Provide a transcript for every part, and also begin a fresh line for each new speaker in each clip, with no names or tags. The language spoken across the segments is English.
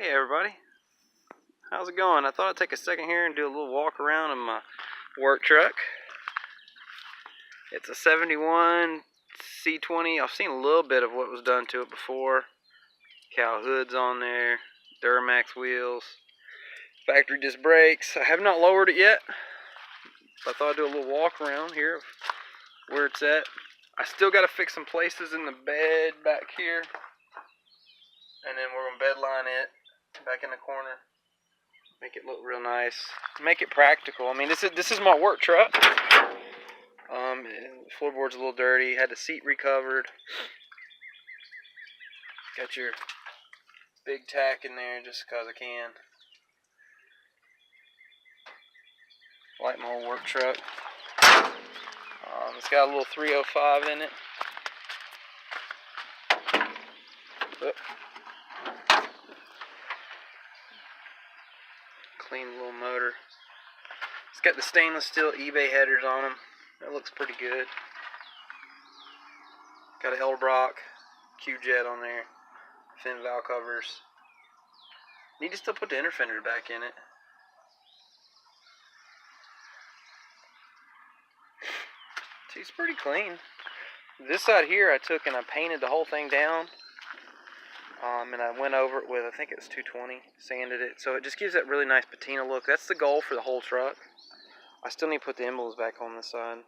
Hey everybody, how's it going? I thought I'd take a second here and do a little walk around in my work truck. It's a 71 C20. I've seen a little bit of what was done to it before. Cow hoods on there, Duramax wheels, factory disc brakes. I have not lowered it yet. I thought I'd do a little walk around here of where it's at. I still got to fix some places in the bed back here. And then we're going to bed line it back in the corner. Make it look real nice. Make it practical. I mean, this is my work truck. The floorboard's a little dirty. Had the seat recovered. Got your big tack in there just because I can. Like my old work truck. It's got a little 305 in it. Oop. Clean little motor. It's got the stainless steel eBay headers on them. That looks pretty good. Got an Edelbrock qjet on there. Fin valve covers. Need to still put the inner fender back in it. It's pretty clean. This side here I took and I painted the whole thing down. And I went over it with, I think it was 220, sanded it. So it just gives that really nice patina look. That's the goal for the whole truck. I still need to put the emblems back on this side.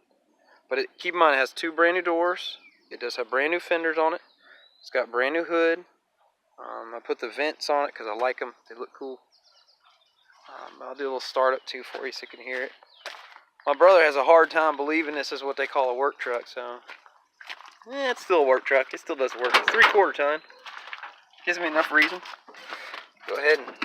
But keep in mind, it has two brand new doors. It does have brand new fenders on it. It's got brand new hood. I put the vents on it because I like them. They look cool. I'll do a little startup too for you so you can hear it. My brother has a hard time believing this is what they call a work truck, so it's still a work truck. It still does work. It's 3/4 ton. Gives me enough reason. Go ahead and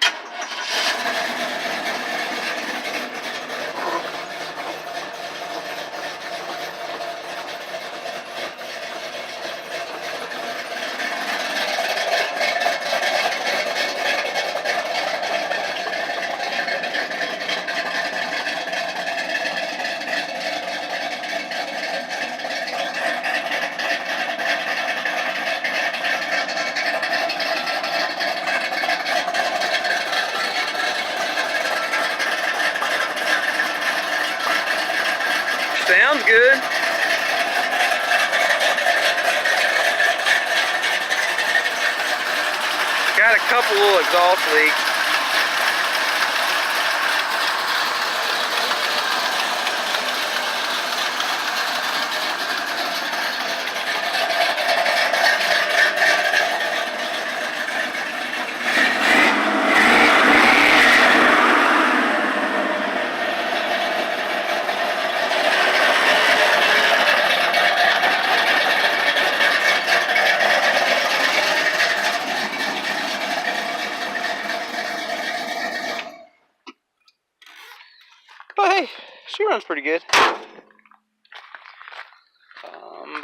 sounds good. Got a couple little exhaust leaks. But hey, she runs pretty good.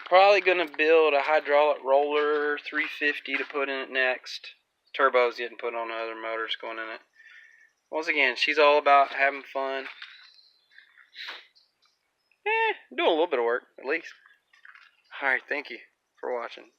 Probably gonna build a hydraulic roller 350 to put in it next. Turbo's getting put on the other motors going in it. Once again, she's all about having fun. Doing a little bit of work, at least. Alright, thank you for watching.